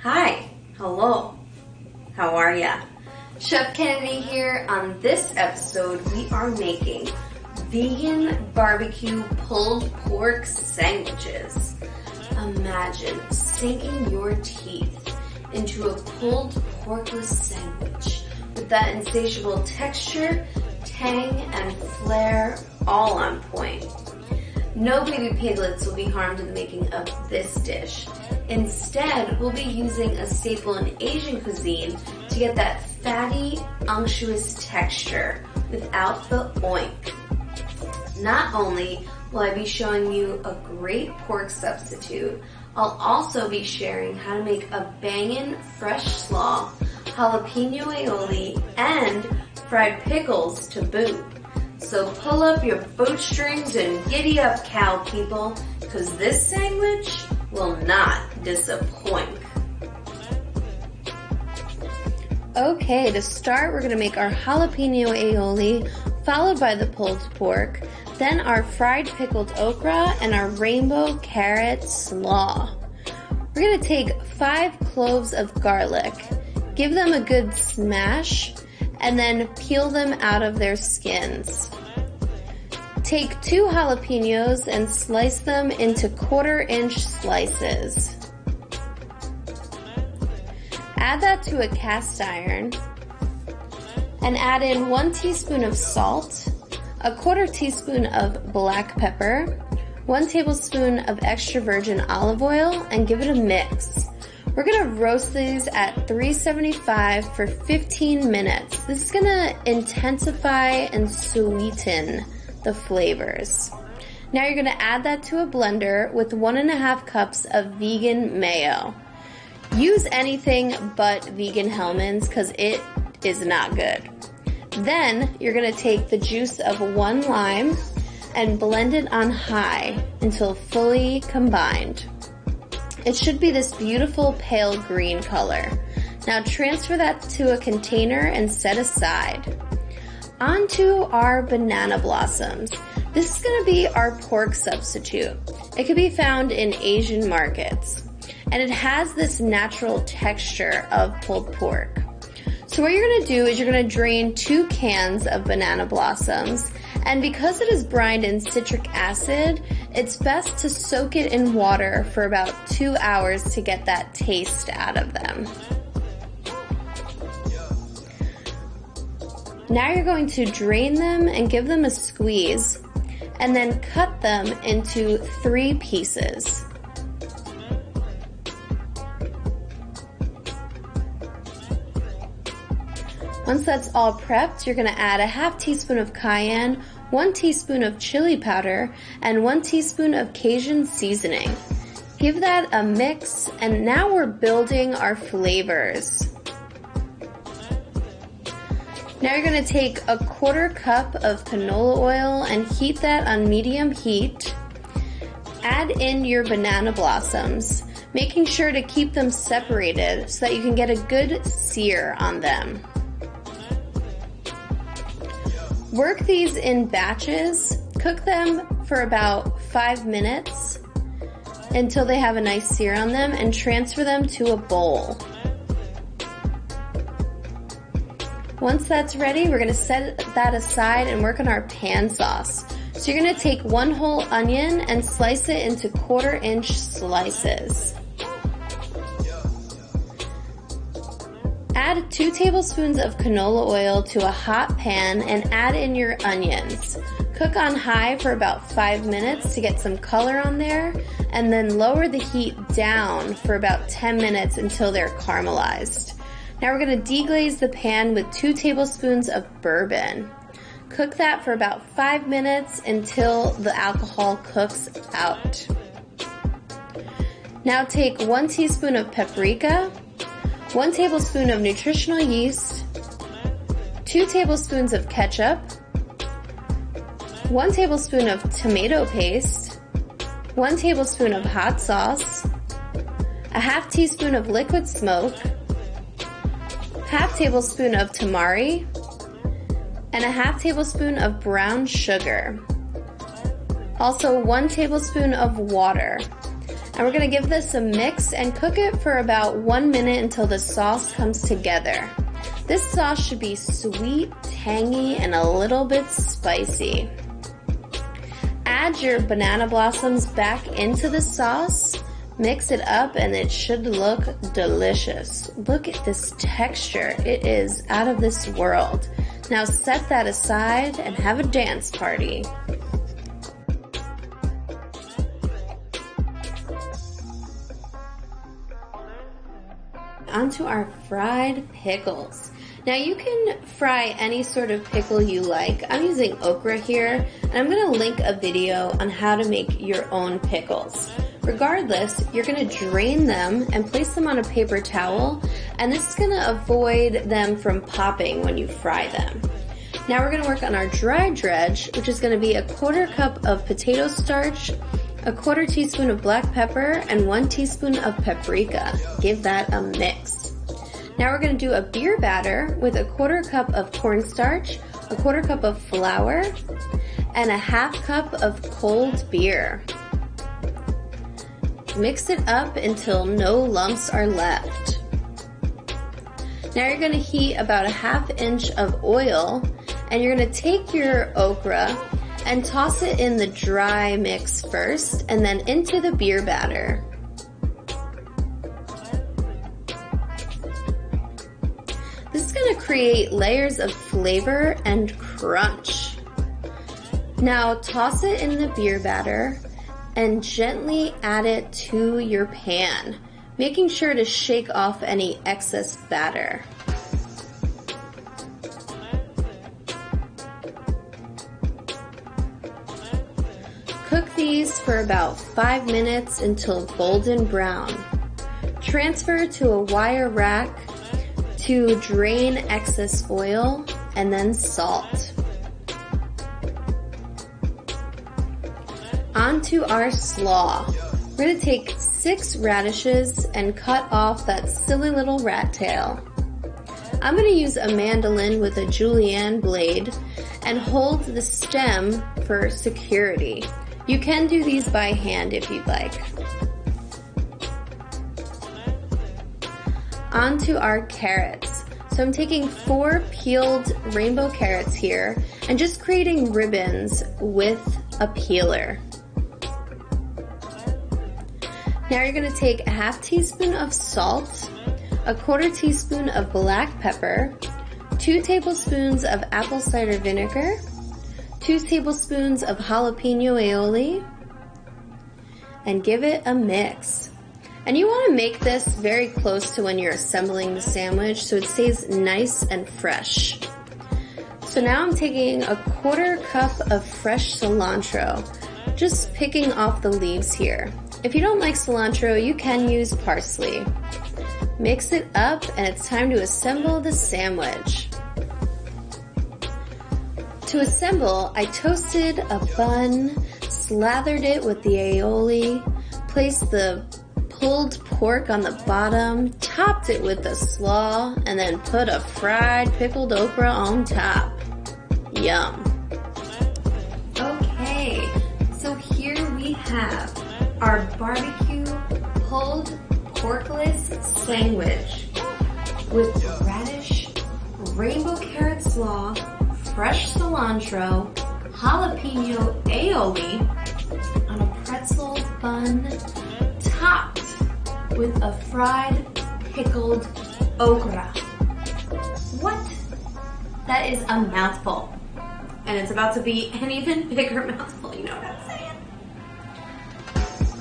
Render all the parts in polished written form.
Hi, hello, how are ya? Chef Kennedy here. On this episode, we are making vegan barbecue pulled pork sandwiches. Imagine sinking your teeth into a pulled porkless sandwich with that insatiable texture, tang, and flair all on point. No baby piglets will be harmed in the making of this dish. Instead, we'll be using a staple in Asian cuisine to get that fatty, unctuous texture without the oink. Not only will I be showing you a great pork substitute, I'll also be sharing how to make a bangin' fresh slaw, jalapeno aioli, and fried pickles to boot. So pull up your bootstrings and giddy up, cow people, because this sandwich will not disappoint. Okay, to start, we're going to make our jalapeno aioli, followed by the pulled pork, then our fried pickled okra, and our rainbow carrot slaw. We're going to take 5 cloves of garlic, give them a good smash, and then peel them out of their skins. Take 2 jalapenos and slice them into 1/4-inch slices. Add that to a cast iron and add in 1 teaspoon of salt, a 1/4 teaspoon of black pepper, 1 tablespoon of extra virgin olive oil, and give it a mix. We're gonna roast these at 375 for 15 minutes. This is gonna intensify and sweeten the flavors. Now you're gonna add that to a blender with 1.5 cups of vegan mayo. Use anything but vegan Hellmann's because it is not good. Then you're gonna take the juice of 1 lime and blend it on high until fully combined. It should be this beautiful pale green color. Now transfer that to a container and set aside. Onto our banana blossoms. This is going to be our pork substitute. It can be found in Asian markets. And it has this natural texture of pulled pork. So what you're going to do is you're going to drain 2 cans of banana blossoms. And because it is brined in citric acid, it's best to soak it in water for about 2 hours to get that taste out of them. Now you're going to drain them and give them a squeeze, and then cut them into 3 pieces. Once that's all prepped, you're going to add a 1/2 teaspoon of cayenne, 1 teaspoon of chili powder, and 1 teaspoon of Cajun seasoning. Give that a mix, and now we're building our flavors. Now you're going to take a 1/4 cup of canola oil and heat that on medium heat. Add in your banana blossoms, making sure to keep them separated so that you can get a good sear on them. Work these in batches. Cook them for about 5 minutes until they have a nice sear on them, and transfer them to a bowl. Once that's ready, we're going to set that aside and work on our pan sauce. So you're going to take 1 whole onion and slice it into 1/4-inch slices. Add 2 tablespoons of canola oil to a hot pan and add in your onions. Cook on high for about 5 minutes to get some color on there, and then lower the heat down for about 10 minutes until they're caramelized. Now we're going to deglaze the pan with 2 tablespoons of bourbon. Cook that for about 5 minutes until the alcohol cooks out. Now take 1 teaspoon of paprika, 1 tablespoon of nutritional yeast, 2 tablespoons of ketchup, 1 tablespoon of tomato paste, 1 tablespoon of hot sauce, a 1/2 teaspoon of liquid smoke, 1/2 tablespoon of tamari, and a 1/2 tablespoon of brown sugar. Also 1 tablespoon of water. And we're gonna give this a mix and cook it for about 1 minute until the sauce comes together. This sauce should be sweet, tangy, and a little bit spicy. Add your banana blossoms back into the sauce, mix it up, and it should look delicious. Look at this texture. It is out of this world. Now set that aside and have a dance party. Onto our fried pickles. Now you can fry any sort of pickle you like. I'm using okra here, and I'm gonna link a video on how to make your own pickles. Regardless, you're gonna drain them and place them on a paper towel, and this is gonna avoid them from popping when you fry them. Now we're gonna work on our dry dredge, which is gonna be a 1/4 cup of potato starch, a 1/4 teaspoon of black pepper, and 1 teaspoon of paprika. Give that a mix. Now we're gonna do a beer batter with a 1/4 cup of cornstarch, a 1/4 cup of flour, and a 1/2 cup of cold beer. Mix it up until no lumps are left. Now you're gonna heat about a 1/2 inch of oil, and you're gonna take your okra and toss it in the dry mix first, and then into the beer batter. This is gonna create layers of flavor and crunch. Now toss it in the beer batter and gently add it to your pan, making sure to shake off any excess batter. Cook these for about 5 minutes until golden brown. Transfer to a wire rack to drain excess oil, and then salt. Onto our slaw. We're gonna take 6 radishes and cut off that silly little rat tail. I'm gonna use a mandolin with a julienne blade and hold the stem for security. You can do these by hand if you'd like. Onto our carrots. So I'm taking 4 peeled rainbow carrots here and just creating ribbons with a peeler. Now you're gonna take a 1/2 teaspoon of salt, a 1/4 teaspoon of black pepper, 2 tablespoons of apple cider vinegar, 2 tablespoons of jalapeno aioli, and give it a mix. And you want to make this very close to when you're assembling the sandwich so it stays nice and fresh. So now I'm taking a 1/4 cup of fresh cilantro, just picking off the leaves here. If you don't like cilantro, you can use parsley. Mix it up, and it's time to assemble the sandwich. To assemble, I toasted a bun, slathered it with the aioli, placed the pulled pork on the bottom, topped it with the slaw, and then put a fried pickled okra on top. Yum. Okay, so here we have our barbecue pulled porkless sandwich with radish, rainbow carrot slaw, fresh cilantro, jalapeno aioli on a pretzel bun, topped with a fried pickled okra. What? That is a mouthful. And it's about to be an even bigger mouthful, you know what I'm saying?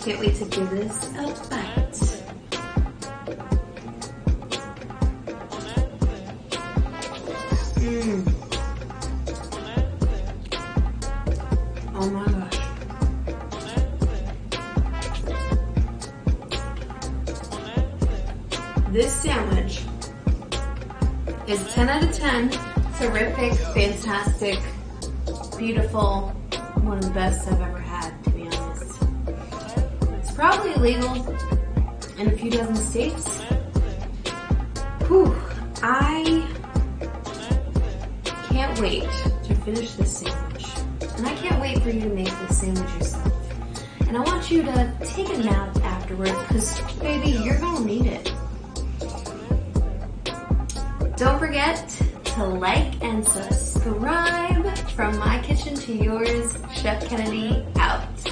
Can't wait to give this a bite. Oh my gosh. This sandwich is 10 out of 10. Terrific, fantastic, beautiful, one of the best I've ever had, to be honest. It's probably illegal in a few dozen states. Whew, I can't wait to finish this sandwich. And I can't wait for you to make this sandwich yourself. And I want you to take a nap after afterwards because, baby, you're gonna need it. Don't forget to like and subscribe. From my kitchen to yours, Chef Kennedy out.